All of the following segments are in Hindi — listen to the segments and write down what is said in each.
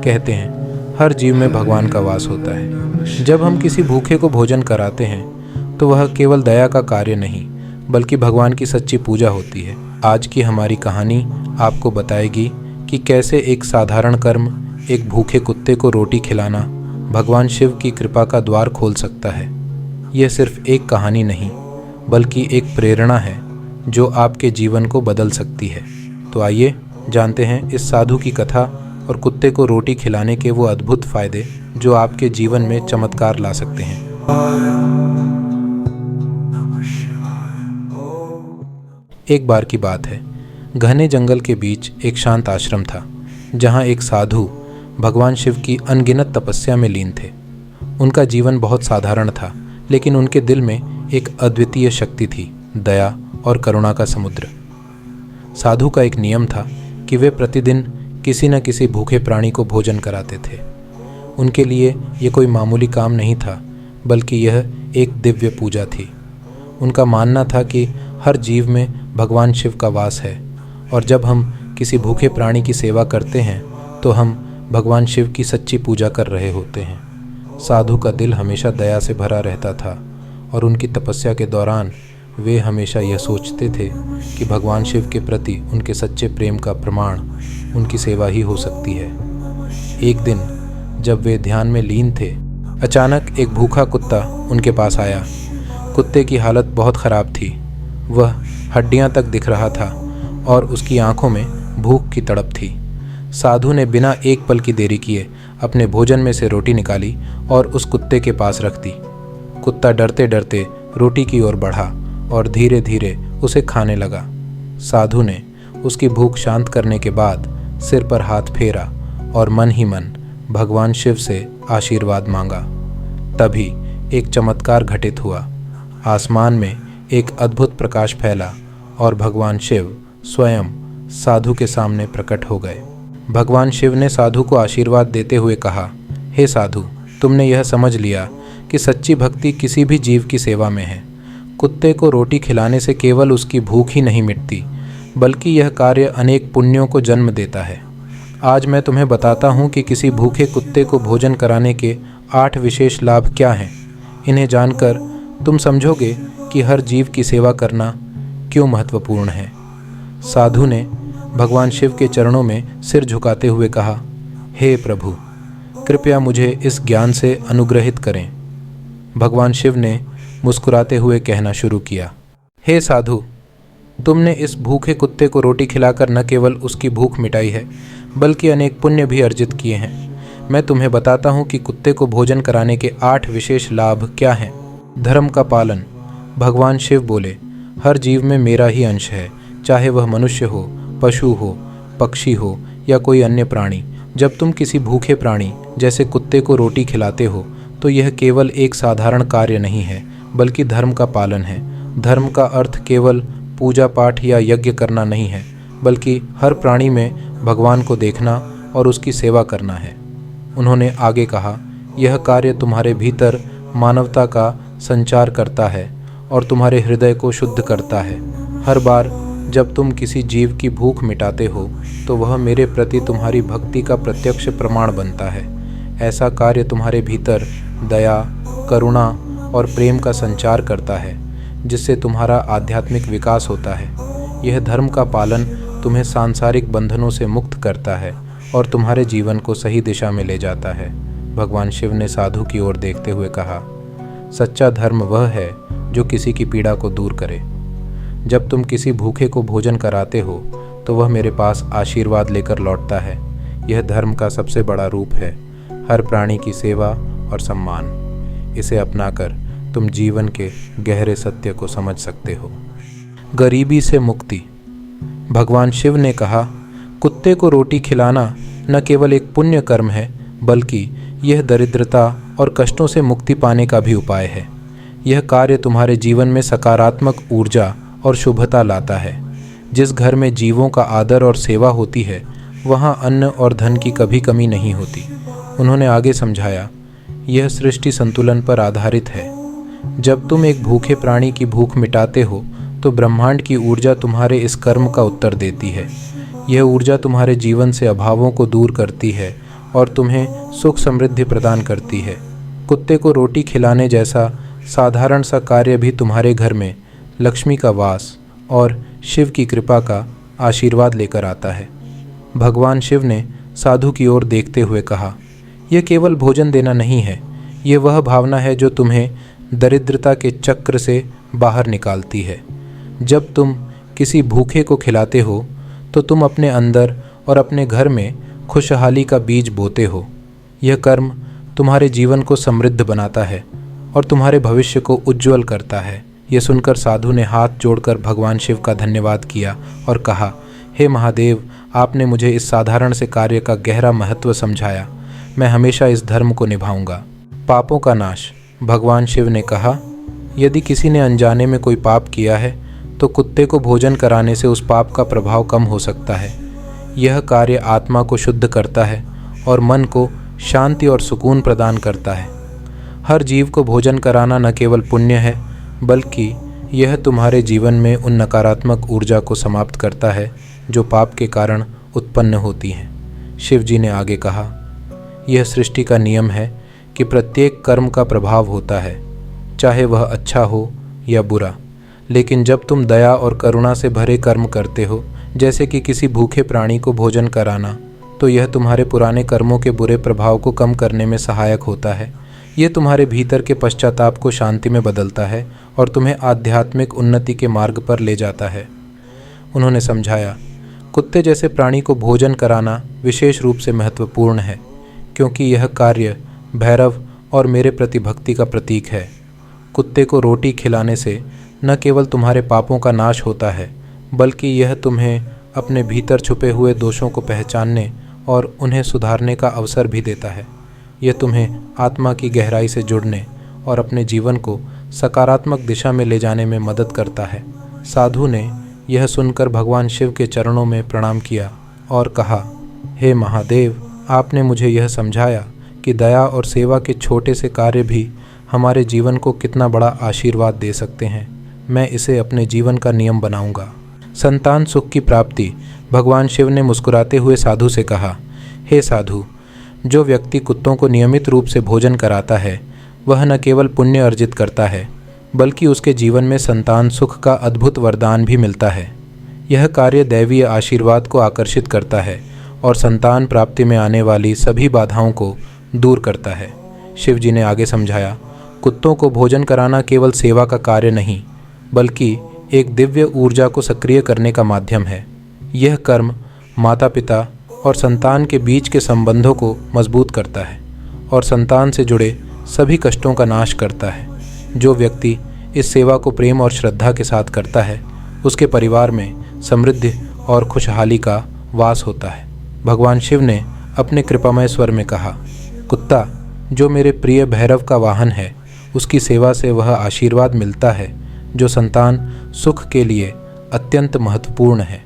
कहते हैं हर जीव में भगवान का वास होता है। जब हम किसी भूखे को भोजन कराते हैं तो वह केवल दया का कार्य नहीं बल्कि भगवान की सच्ची पूजा होती है। आज की हमारी कहानी आपको बताएगी कि कैसे एक साधारण कर्म, एक भूखे कुत्ते को रोटी खिलाना, भगवान शिव की कृपा का द्वार खोल सकता है। यह सिर्फ एक कहानी नहीं बल्कि एक प्रेरणा है जो आपके जीवन को बदल सकती है। तो आइए जानते हैं इस साधु की कथा और कुत्ते को रोटी खिलाने के वो अद्भुत फायदे जो आपके जीवन में चमत्कार ला सकते हैं। एक बार की बात है, घने जंगल के बीच एक शांत आश्रम था जहाँ एक साधु भगवान शिव की अनगिनत तपस्या में लीन थे। उनका जीवन बहुत साधारण था, लेकिन उनके दिल में एक अद्वितीय शक्ति थी, दया और करुणा का समुद्र। साधु का एक नियम था कि वे प्रतिदिन किसी न किसी भूखे प्राणी को भोजन कराते थे। उनके लिए ये कोई मामूली काम नहीं था बल्कि यह एक दिव्य पूजा थी। उनका मानना था कि हर जीव में भगवान शिव का वास है और जब हम किसी भूखे प्राणी की सेवा करते हैं तो हम भगवान शिव की सच्ची पूजा कर रहे होते हैं। साधु का दिल हमेशा दया से भरा रहता था और उनकी तपस्या के दौरान वे हमेशा यह सोचते थे कि भगवान शिव के प्रति उनके सच्चे प्रेम का प्रमाण उनकी सेवा ही हो सकती है। एक दिन जब वे ध्यान में लीन थे, अचानक एक भूखा कुत्ता उनके पास आया। कुत्ते की हालत बहुत ख़राब थी। वह हड्डियां तक दिख रहा था और उसकी आंखों में भूख की तड़प थी। साधु ने बिना एक पल की देरी किए अपने भोजन में से रोटी निकाली और उस कुत्ते के पास रख दी। कुत्ता डरते डरते रोटी की ओर बढ़ा और धीरे धीरे उसे खाने लगा। साधु ने उसकी भूख शांत करने के बाद सिर पर हाथ फेरा और मन ही मन भगवान शिव से आशीर्वाद मांगा। तभी एक चमत्कार घटित हुआ। आसमान में एक अद्भुत प्रकाश फैला और भगवान शिव स्वयं साधु के सामने प्रकट हो गए। भगवान शिव ने साधु को आशीर्वाद देते हुए कहा, हे साधु, तुमने यह समझ लिया कि सच्ची भक्ति किसी भी जीव की सेवा में है। कुत्ते को रोटी खिलाने से केवल उसकी भूख ही नहीं मिटती बल्कि यह कार्य अनेक पुण्यों को जन्म देता है। आज मैं तुम्हें बताता हूँ कि किसी भूखे कुत्ते को भोजन कराने के 8 विशेष लाभ क्या हैं। इन्हें जानकर तुम समझोगे कि हर जीव की सेवा करना क्यों महत्वपूर्ण है। साधु ने भगवान शिव के चरणों में सिर झुकाते हुए कहा, हे प्रभु, कृपया मुझे इस ज्ञान से अनुग्रहित करें। भगवान शिव ने मुस्कुराते हुए कहना शुरू किया, हे साधु, तुमने इस भूखे कुत्ते को रोटी खिलाकर न केवल उसकी भूख मिटाई है बल्कि अनेक पुण्य भी अर्जित किए हैं। मैं तुम्हें बताता हूँ कि कुत्ते को भोजन कराने के 8 विशेष लाभ क्या हैं। धर्म का पालन। भगवान शिव बोले, हर जीव में मेरा ही अंश है, चाहे वह मनुष्य हो, पशु हो, पक्षी हो या कोई अन्य प्राणी। जब तुम किसी भूखे प्राणी जैसे कुत्ते को रोटी खिलाते हो तो यह केवल एक साधारण कार्य नहीं है बल्कि धर्म का पालन है। धर्म का अर्थ केवल पूजा पाठ या यज्ञ करना नहीं है बल्कि हर प्राणी में भगवान को देखना और उसकी सेवा करना है। उन्होंने आगे कहा, यह कार्य तुम्हारे भीतर मानवता का संचार करता है और तुम्हारे हृदय को शुद्ध करता है। हर बार जब तुम किसी जीव की भूख मिटाते हो तो वह मेरे प्रति तुम्हारी भक्ति का प्रत्यक्ष प्रमाण बनता है। ऐसा कार्य तुम्हारे भीतर दया, करुणा और प्रेम का संचार करता है जिससे तुम्हारा आध्यात्मिक विकास होता है। यह धर्म का पालन तुम्हें सांसारिक बंधनों से मुक्त करता है और तुम्हारे जीवन को सही दिशा में ले जाता है। भगवान शिव ने साधु की ओर देखते हुए कहा, सच्चा धर्म वह है जो किसी की पीड़ा को दूर करे। जब तुम किसी भूखे को भोजन कराते हो तो वह मेरे पास आशीर्वाद लेकर लौटता है। यह धर्म का सबसे बड़ा रूप है, हर प्राणी की सेवा और सम्मान। इसे अपनाकर तुम जीवन के गहरे सत्य को समझ सकते हो। गरीबी से मुक्ति। भगवान शिव ने कहा, कुत्ते को रोटी खिलाना न केवल एक पुण्य कर्म है बल्कि यह दरिद्रता और कष्टों से मुक्ति पाने का भी उपाय है। यह कार्य तुम्हारे जीवन में सकारात्मक ऊर्जा और शुभता लाता है। जिस घर में जीवों का आदर और सेवा होती है वहाँ अन्न और धन की कभी कमी नहीं होती। उन्होंने आगे समझाया, यह सृष्टि संतुलन पर आधारित है। जब तुम एक भूखे प्राणी की भूख मिटाते हो तो ब्रह्मांड की ऊर्जा तुम्हारे इस कर्म का उत्तर देती है। यह ऊर्जा तुम्हारे जीवन से अभावों को दूर करती है और तुम्हें सुख समृद्धि प्रदान करती है। कुत्ते को रोटी खिलाने जैसा साधारण सा कार्य भी तुम्हारे घर में लक्ष्मी का वास और शिव की कृपा का आशीर्वाद लेकर आता है। भगवान शिव ने साधु की ओर देखते हुए कहा, यह केवल भोजन देना नहीं है, ये वह भावना है जो तुम्हें दरिद्रता के चक्र से बाहर निकालती है। जब तुम किसी भूखे को खिलाते हो तो तुम अपने अंदर और अपने घर में खुशहाली का बीज बोते हो। यह कर्म तुम्हारे जीवन को समृद्ध बनाता है और तुम्हारे भविष्य को उज्ज्वल करता है। यह सुनकर साधु ने हाथ जोड़कर भगवान शिव का धन्यवाद किया और कहा, हे महादेव, आपने मुझे इस साधारण से कार्य का गहरा महत्व समझाया। मैं हमेशा इस धर्म को निभाऊंगा। पापों का नाश। भगवान शिव ने कहा, यदि किसी ने अनजाने में कोई पाप किया है तो कुत्ते को भोजन कराने से उस पाप का प्रभाव कम हो सकता है। यह कार्य आत्मा को शुद्ध करता है और मन को शांति और सुकून प्रदान करता है। हर जीव को भोजन कराना न केवल पुण्य है, बल्कि यह तुम्हारे जीवन में उन नकारात्मक ऊर्जा को समाप्त करता है जो पाप के कारण उत्पन्न होती हैं। शिव जी ने आगे कहा, यह सृष्टि का नियम है कि प्रत्येक कर्म का प्रभाव होता है, चाहे वह अच्छा हो या बुरा। लेकिन जब तुम दया और करुणा से भरे कर्म करते हो, जैसे कि किसी भूखे प्राणी को भोजन कराना, तो यह तुम्हारे पुराने कर्मों के बुरे प्रभाव को कम करने में सहायक होता है। ये तुम्हारे भीतर के पश्चाताप को शांति में बदलता है और तुम्हें आध्यात्मिक उन्नति के मार्ग पर ले जाता है। उन्होंने समझाया, कुत्ते जैसे प्राणी को भोजन कराना विशेष रूप से महत्वपूर्ण है, क्योंकि यह कार्य भैरव और मेरे प्रति भक्ति का प्रतीक है। कुत्ते को रोटी खिलाने से न केवल तुम्हारे पापों का नाश होता है, बल्कि यह तुम्हें अपने भीतर छुपे हुए दोषों को पहचानने और उन्हें सुधारने का अवसर भी देता है। यह तुम्हें आत्मा की गहराई से जुड़ने और अपने जीवन को सकारात्मक दिशा में ले जाने में मदद करता है। साधु ने यह सुनकर भगवान शिव के चरणों में प्रणाम किया और कहा, हे महादेव, आपने मुझे यह समझाया कि दया और सेवा के छोटे से कार्य भी हमारे जीवन को कितना बड़ा आशीर्वाद दे सकते हैं। मैं इसे अपने जीवन का नियम बनाऊंगा। संतान सुख की प्राप्ति। भगवान शिव ने मुस्कुराते हुए साधु से कहा, हे साधु, जो व्यक्ति कुत्तों को नियमित रूप से भोजन कराता है वह न केवल पुण्य अर्जित करता है, बल्कि उसके जीवन में संतान सुख का अद्भुत वरदान भी मिलता है। यह कार्य दैवीय आशीर्वाद को आकर्षित करता है और संतान प्राप्ति में आने वाली सभी बाधाओं को दूर करता है। शिव जी ने आगे समझाया, कुत्तों को भोजन कराना केवल सेवा का कार्य नहीं, बल्कि एक दिव्य ऊर्जा को सक्रिय करने का माध्यम है। यह कर्म माता पिता और संतान के बीच के संबंधों को मजबूत करता है और संतान से जुड़े सभी कष्टों का नाश करता है। जो व्यक्ति इस सेवा को प्रेम और श्रद्धा के साथ करता है, उसके परिवार में समृद्धि और खुशहाली का वास होता है। भगवान शिव ने अपने कृपामय स्वर में कहा, कुत्ता जो मेरे प्रिय भैरव का वाहन है, उसकी सेवा से वह आशीर्वाद मिलता है जो संतान सुख के लिए अत्यंत महत्वपूर्ण है।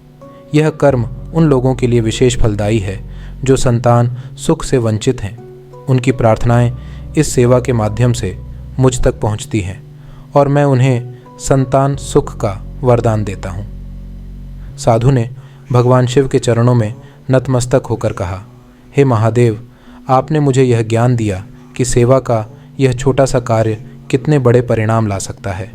यह कर्म उन लोगों के लिए विशेष फलदायी है जो संतान सुख से वंचित हैं। उनकी प्रार्थनाएं इस सेवा के माध्यम से मुझ तक पहुंचती हैं और मैं उन्हें संतान सुख का वरदान देता हूँ। साधु ने भगवान शिव के चरणों में नतमस्तक होकर कहा, हे महादेव, आपने मुझे यह ज्ञान दिया कि सेवा का यह छोटा सा कार्य कितने बड़े परिणाम ला सकता है।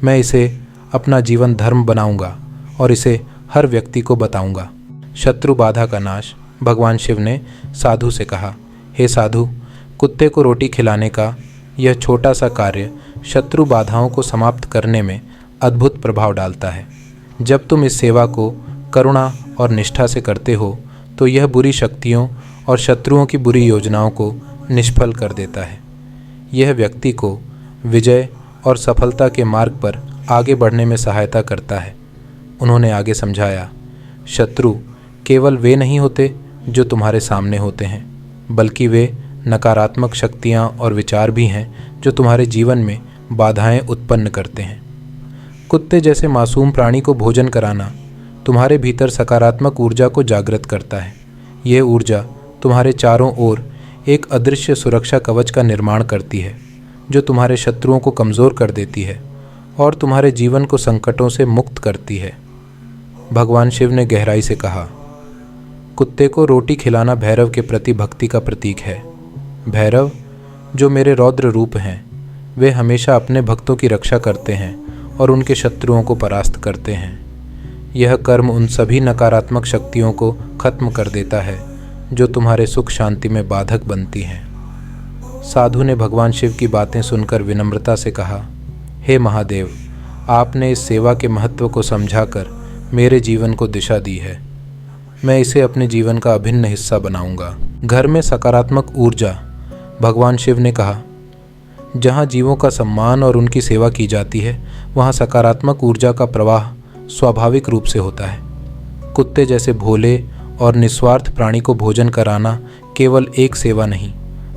मैं इसे अपना जीवन धर्म बनाऊंगा और इसे हर व्यक्ति को बताऊंगा। शत्रु बाधा का नाश। भगवान शिव ने साधु से कहा, हे साधु, कुत्ते को रोटी खिलाने का यह छोटा सा कार्य शत्रु बाधाओं को समाप्त करने में अद्भुत प्रभाव डालता है। जब तुम इस सेवा को करुणा और निष्ठा से करते हो तो यह बुरी शक्तियों और शत्रुओं की बुरी योजनाओं को निष्फल कर देता है। यह व्यक्ति को विजय और सफलता के मार्ग पर आगे बढ़ने में सहायता करता है। उन्होंने आगे समझाया, शत्रु केवल वे नहीं होते जो तुम्हारे सामने होते हैं, बल्कि वे नकारात्मक शक्तियाँ और विचार भी हैं जो तुम्हारे जीवन में बाधाएं उत्पन्न करते हैं। कुत्ते जैसे मासूम प्राणी को भोजन कराना तुम्हारे भीतर सकारात्मक ऊर्जा को जागृत करता है। यह ऊर्जा तुम्हारे चारों ओर एक अदृश्य सुरक्षा कवच का निर्माण करती है जो तुम्हारे शत्रुओं को कमज़ोर कर देती है और तुम्हारे जीवन को संकटों से मुक्त करती है। भगवान शिव ने गहराई से कहा, कुत्ते को रोटी खिलाना भैरव के प्रति भक्ति का प्रतीक है। भैरव, जो मेरे रौद्र रूप हैं, वे हमेशा अपने भक्तों की रक्षा करते हैं और उनके शत्रुओं को परास्त करते हैं। यह कर्म उन सभी नकारात्मक शक्तियों को खत्म कर देता है जो तुम्हारे सुख शांति में बाधक बनती हैं। साधु ने भगवान शिव की बातें सुनकर विनम्रता से कहा, हे महादेव, आपने इस सेवा के महत्व को समझाकर मेरे जीवन को दिशा दी है। मैं इसे अपने जीवन का अभिन्न हिस्सा बनाऊंगा। घर में सकारात्मक ऊर्जा। भगवान शिव ने कहा, जहाँ जीवों का सम्मान और उनकी सेवा की जाती है, वहाँ सकारात्मक ऊर्जा का प्रवाह स्वाभाविक रूप से होता है। कुत्ते जैसे भोले और निस्वार्थ प्राणी को भोजन कराना केवल एक सेवा नहीं,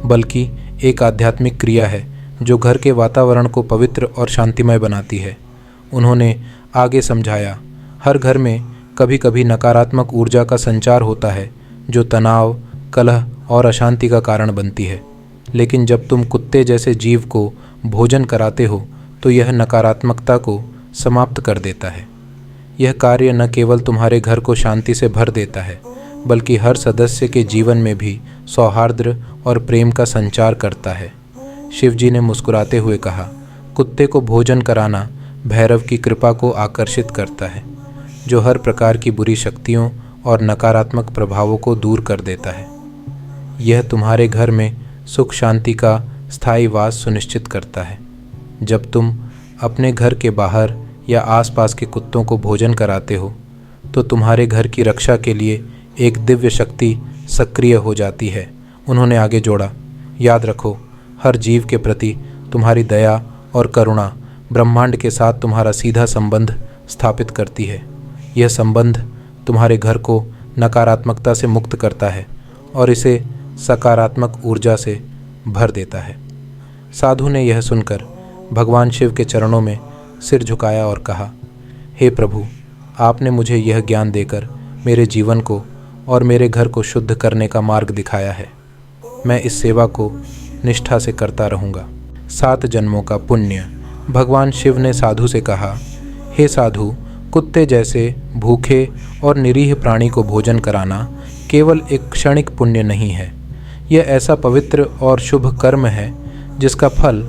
बल्कि एक आध्यात्मिक क्रिया है जो घर के वातावरण को पवित्र और शांतिमय बनाती है। उन्होंने आगे समझाया, हर घर में कभी कभी नकारात्मक ऊर्जा का संचार होता है जो तनाव, कलह और अशांति का कारण बनती है। लेकिन जब तुम कुत्ते जैसे जीव को भोजन कराते हो तो यह नकारात्मकता को समाप्त कर देता है। यह कार्य न केवल तुम्हारे घर को शांति से भर देता है, बल्कि हर सदस्य के जीवन में भी सौहार्द और प्रेम का संचार करता है। शिवजी ने मुस्कुराते हुए कहा, कुत्ते को भोजन कराना भैरव की कृपा को आकर्षित करता है, जो हर प्रकार की बुरी शक्तियों और नकारात्मक प्रभावों को दूर कर देता है। यह तुम्हारे घर में सुख शांति का स्थायी वास सुनिश्चित करता है। जब तुम अपने घर के बाहर या आसपास के कुत्तों को भोजन कराते हो तो तुम्हारे घर की रक्षा के लिए एक दिव्य शक्ति सक्रिय हो जाती है। उन्होंने आगे जोड़ा, याद रखो, हर जीव के प्रति तुम्हारी दया और करुणा ब्रह्मांड के साथ तुम्हारा सीधा संबंध स्थापित करती है। यह संबंध तुम्हारे घर को नकारात्मकता से मुक्त करता है और इसे सकारात्मक ऊर्जा से भर देता है। साधु ने यह सुनकर भगवान शिव के चरणों में सिर झुकाया और कहा, हे प्रभु, आपने मुझे यह ज्ञान देकर मेरे जीवन को और मेरे घर को शुद्ध करने का मार्ग दिखाया है। मैं इस सेवा को निष्ठा से करता रहूँगा। 7 जन्मों का पुण्य। भगवान शिव ने साधु से कहा, हे साधु, कुत्ते जैसे भूखे और निरीह प्राणी को भोजन कराना केवल एक क्षणिक पुण्य नहीं है। यह ऐसा पवित्र और शुभ कर्म है जिसका फल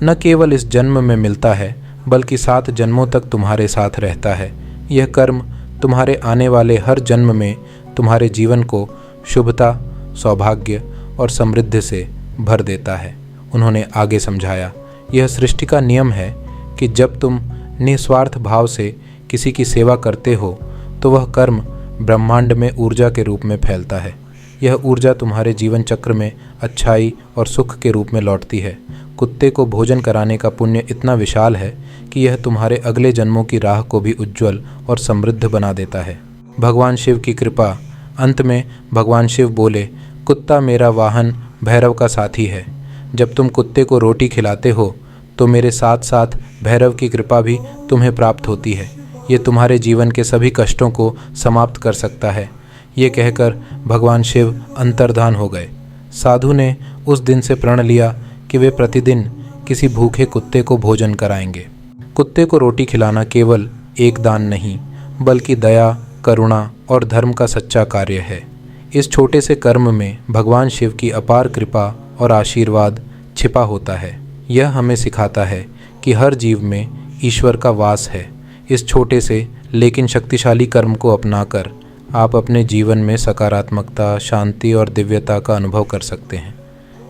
न केवल इस जन्म में मिलता है, बल्कि 7 जन्मों तक तुम्हारे साथ रहता है। यह कर्म तुम्हारे आने वाले हर जन्म में तुम्हारे जीवन को शुभता, सौभाग्य और समृद्धि से भर देता है। उन्होंने आगे समझाया, यह सृष्टि का नियम है कि जब तुम निस्वार्थ भाव से किसी की सेवा करते हो तो वह कर्म ब्रह्मांड में ऊर्जा के रूप में फैलता है। यह ऊर्जा तुम्हारे जीवन चक्र में अच्छाई और सुख के रूप में लौटती है। कुत्ते को भोजन कराने का पुण्य इतना विशाल है कि यह तुम्हारे अगले जन्मों की राह को भी उज्ज्वल और समृद्ध बना देता है। भगवान शिव की कृपा। अंत में भगवान शिव बोले, कुत्ता मेरा वाहन भैरव का साथी है। जब तुम कुत्ते को रोटी खिलाते हो तो मेरे साथ साथ भैरव की कृपा भी तुम्हें प्राप्त होती है। ये तुम्हारे जीवन के सभी कष्टों को समाप्त कर सकता है। ये कहकर भगवान शिव अंतर्धान हो गए। साधु ने उस दिन से प्रण लिया कि वे प्रतिदिन किसी भूखे कुत्ते को भोजन कराएंगे। कुत्ते को रोटी खिलाना केवल एक दान नहीं, बल्कि दया, करुणा और धर्म का सच्चा कार्य है। इस छोटे से कर्म में भगवान शिव की अपार कृपा और आशीर्वाद छिपा होता है। यह हमें सिखाता है कि हर जीव में ईश्वर का वास है। इस छोटे से लेकिन शक्तिशाली कर्म को अपनाकर आप अपने जीवन में सकारात्मकता, शांति और दिव्यता का अनुभव कर सकते हैं।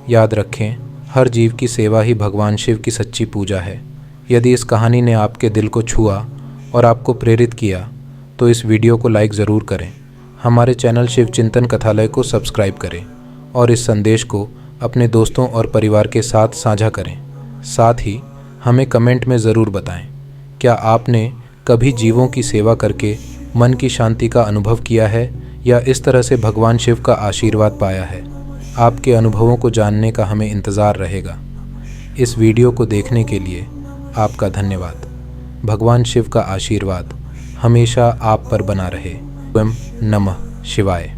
याद रखें, हर जीव की सेवा ही भगवान शिव की सच्ची पूजा है। यदि इस कहानी ने आपके दिल को छुआ और आपको प्रेरित किया तो इस वीडियो को लाइक ज़रूर करें। हमारे चैनल शिव चिंतन कथालय को सब्सक्राइब करें और इस संदेश को अपने दोस्तों और परिवार के साथ साझा करें। साथ ही हमें कमेंट में ज़रूर बताएं, क्या आपने कभी जीवों की सेवा करके मन की शांति का अनुभव किया है या इस तरह से भगवान शिव का आशीर्वाद पाया है? आपके अनुभवों को जानने का हमें इंतज़ार रहेगा। इस वीडियो को देखने के लिए आपका धन्यवाद। भगवान शिव का आशीर्वाद हमेशा आप पर बना रहे। ओम नमः शिवाय।